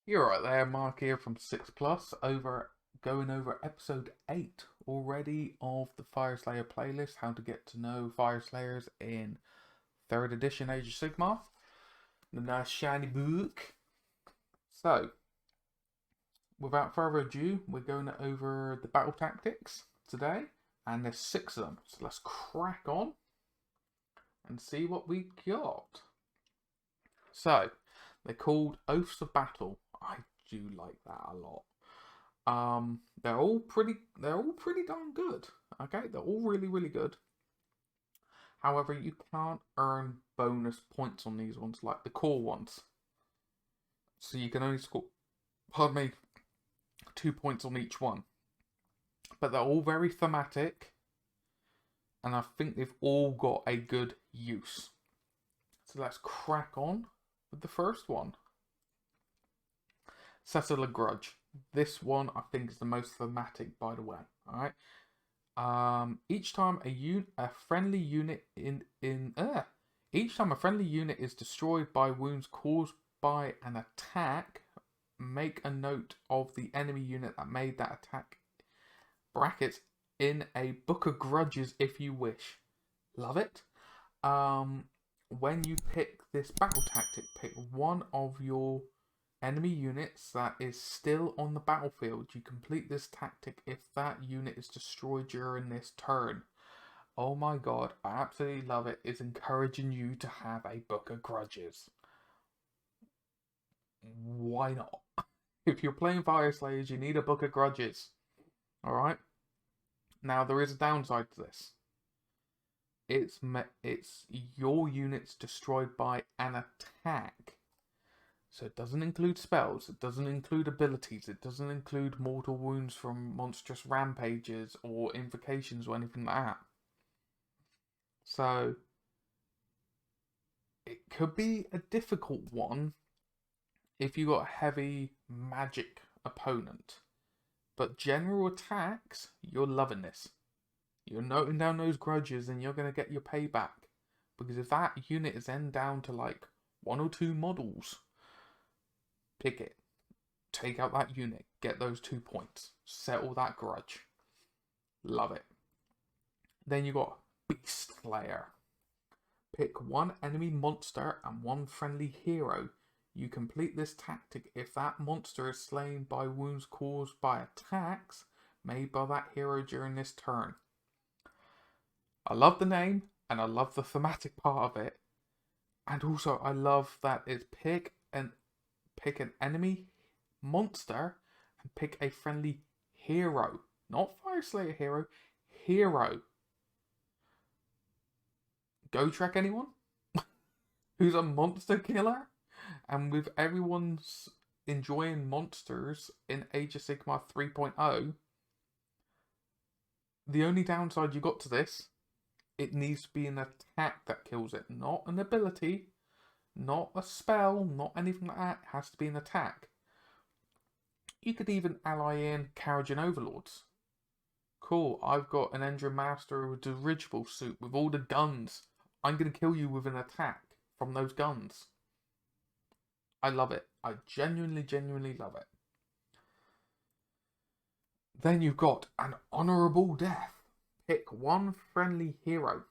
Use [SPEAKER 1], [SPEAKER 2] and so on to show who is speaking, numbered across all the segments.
[SPEAKER 1] You're right there, Mark here from 6 Plus, going over episode 8 already of the Fyreslayer playlist, how to get to know Fyreslayers in 3rd edition Age of Sigmar. The nice shiny book. So, without further ado, we're going over the battle tactics today, and there's 6 of them. So let's crack on and see what we got. So, they're called Oaths of Battle. I do like that a lot. They're all pretty darn good. Okay, they're all really good. However, you can't earn bonus points on these ones like the core ones. So you can only score, 2 points on each one. But they're all very thematic, and I think they've all got a good use. So let's crack on with the first one. Settler Grudge. This one I think is the most thematic, by the way. All right. Each time a friendly unit is destroyed by wounds caused by an attack, make a note of the enemy unit that made that attack. Brackets in a book of grudges if you wish. Love it. When you pick this battle tactic, pick one of your enemy units that is still on the battlefield. You complete this tactic if that unit is destroyed during this turn. Oh my god, I absolutely love it. It's encouraging you to have a book of grudges. Why not? If you're playing Fyreslayers, you need a book of grudges. Alright? Now, there is a downside to this. It's your units destroyed by an attack. So it doesn't include spells, it doesn't include abilities, it doesn't include mortal wounds from monstrous rampages or invocations or anything like that. So it could be a difficult one if you got a heavy magic opponent. But general attacks, you're loving this. You're noting down those grudges and you're going to get your payback. Because if that unit is then down to like 1 or 2 models, pick it. Take out that unit. Get those 2 points. Settle that grudge. Love it. Then you got Beastslayer. Pick one enemy monster and one friendly hero. You complete this tactic if that monster is slain by wounds caused by attacks made by that hero during this turn. I love the name and I love the thematic part of it. And also I love that it's pick an enemy monster and pick a friendly hero. Not Fyreslayer hero. Hero. Go track anyone? Who's a monster killer? And with everyone's enjoying monsters in Age of Sigmar 3.0, the only downside you got to this, it needs to be an attack that kills it, not an ability, not a spell, not anything like that. It has to be an attack. You could even ally in Kharadron Overlords. Cool, I've got an Engine Master with a dirigible suit with all the guns. I'm going to kill you with an attack from those guns. I love it. I genuinely love it. Then you've got an honourable death. Pick one friendly hero.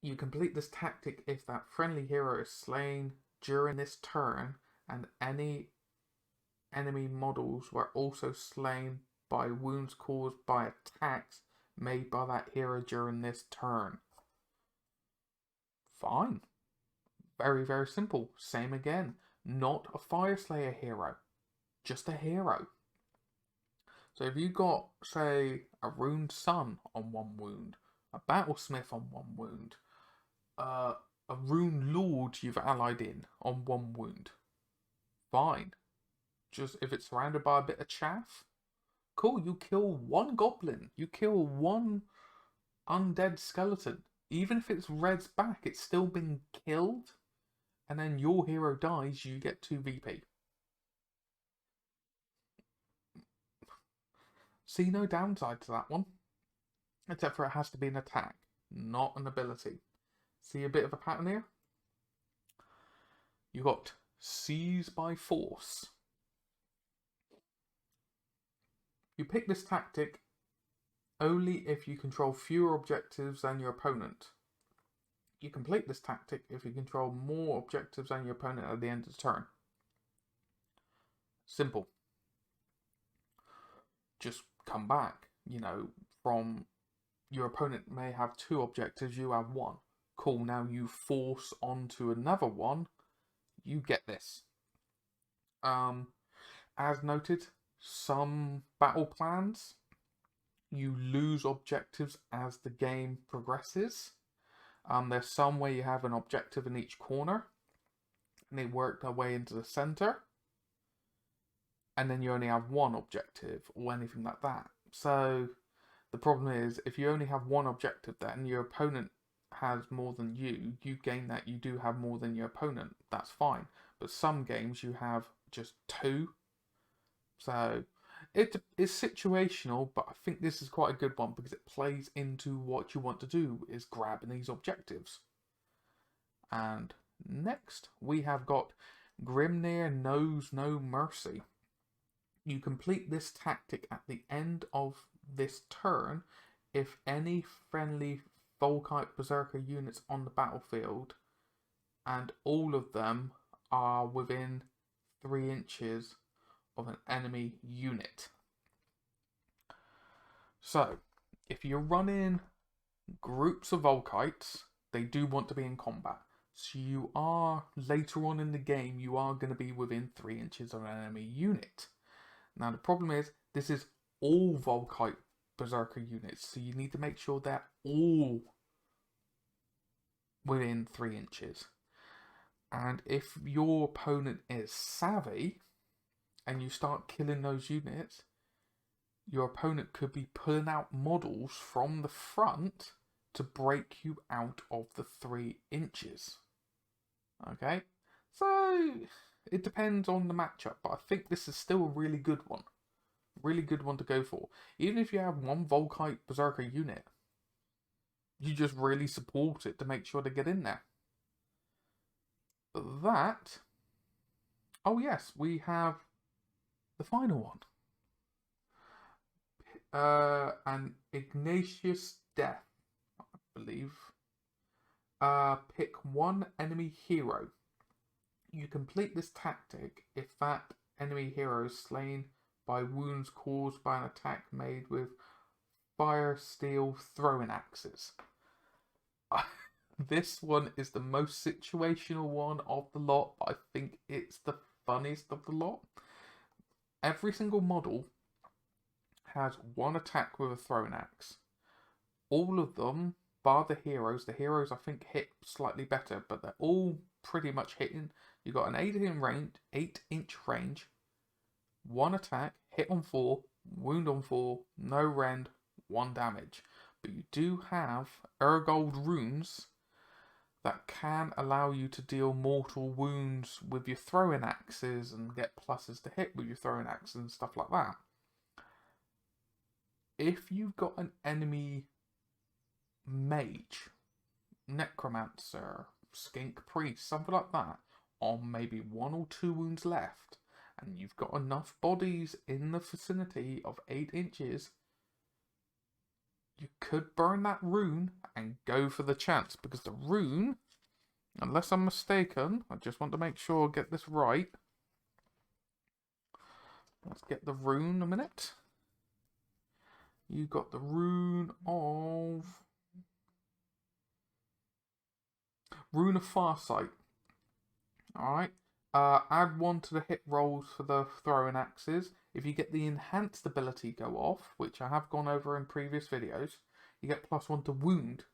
[SPEAKER 1] You complete this tactic if that friendly hero is slain during this turn and any enemy models were also slain by wounds caused by attacks made by that hero during this turn. Fine. Very simple. Same again. Not a Fyreslayer hero. Just a hero. So if you got, say, a Runed Sun on 1 wound, a Battlesmith on 1 wound, a Rune Lord you've allied in on 1 wound, fine. Just if it's surrounded by a bit of chaff, cool, you kill 1 goblin, you kill 1 undead skeleton. Even if it's red's back, it's still been killed, and then your hero dies, you get 2 VP. See no downside to that one. Except for it has to be an attack, not an ability. See a bit of a pattern here? You got Seize by Force. You pick this tactic only if you control fewer objectives than your opponent. You complete this tactic if you control more objectives than your opponent at the end of the turn. Simple. Just come back, you know, from your opponent may have 2 objectives, you have 1. Cool, now you force onto another one, you get this. As noted, some battle plans, you lose objectives as the game progresses. There's some where you have an objective in each corner, and they work their way into the center, and then you only have 1 objective, or anything like that. So, the problem is, if you only have 1 objective then, your opponent has more than you gain that, you do have more than your opponent, that's fine. But some games you have just 2. So, it is situational, but I think this is quite a good one because it plays into what you want to do, is grabbing these objectives. And next, we have got Grimnir Knows No Mercy. You complete this tactic at the end of this turn if any friendly Volkite Berserker units on the battlefield, and all of them are within 3 inches of an enemy unit. So, if you're running groups of Volkites, they do want to be in combat. So you are, later on in the game, you are going to be within 3 inches of an enemy unit. Now the problem is, this is all Volkite Berserker units, so you need to make sure they're all within 3 inches. And if your opponent is savvy, and you start killing those units, your opponent could be pulling out models from the front to break you out of the 3 inches. Okay? So, it depends on the matchup, but I think this is still a really good one. Really good one to go for. Even if you have 1 Volkite Berserker unit, you just really support it to make sure to get in there. But that... Oh yes, we have the final one. And Ignatius Death, I believe. Pick 1 enemy hero. You complete this tactic if that enemy hero is slain by wounds caused by an attack made with fire steel throwing axes. This one is the most situational one of the lot, but I think it's the funniest of the lot. Every single model has 1 attack with a throwing axe. All of them, bar the heroes I think hit slightly better, but they're all pretty much hitting. You've got an 8-inch range, 1 attack, hit on 4, wound on 4, no rend, 1 damage. But you do have Urgold runes that can allow you to deal mortal wounds with your throwing axes and get pluses to hit with your throwing axes and stuff like that. If you've got an enemy mage, necromancer, skink priest, something like that, on maybe 1 or 2 wounds left, and you've got enough bodies in the vicinity of 8 inches, you could burn that rune and go for the chance, because the rune, unless I'm mistaken, I just want to make sure I get this right. Let's get the rune a minute. You got the rune of Farsight. Alright. Add 1 to the hit rolls for the throwing axes. If you get the enhanced ability go off, which I have gone over in previous videos, you get +1 to wound.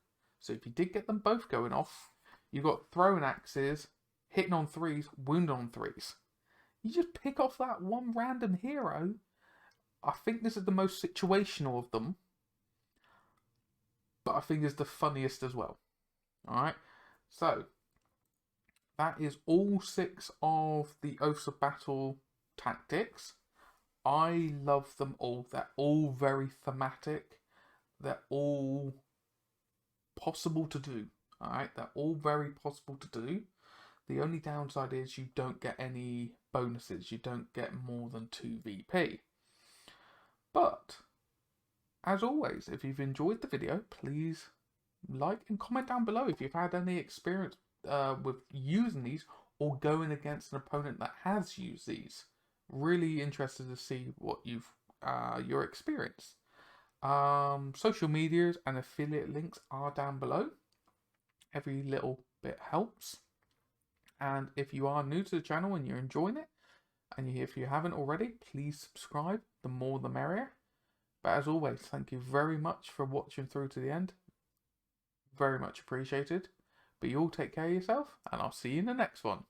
[SPEAKER 1] So if you did get them both going off, you got throwing axes, hitting on 3s, wound on 3s. You just pick off that 1 random hero. I think this is the most situational of them, but I think it's the funniest as well. Alright, so that is all 6 of the Oaths of Battle tactics. I love them all. They're all very thematic. They're all possible to do. Alright, they're all very possible to do. The only downside is you don't get any bonuses. You don't get more than 2 VP. But as always, if you've enjoyed the video, please like and comment down below if you've had any experience with using these or going against an opponent that has used these. Really interested to see what your experience. Social medias and affiliate links are down below. Every little bit helps. And if you are new to the channel and you're enjoying it, and if you haven't already, please subscribe. The more the merrier. But as always, thank you very much for watching through to the end. Very much appreciated. But you all take care of yourself, and I'll see you in the next one.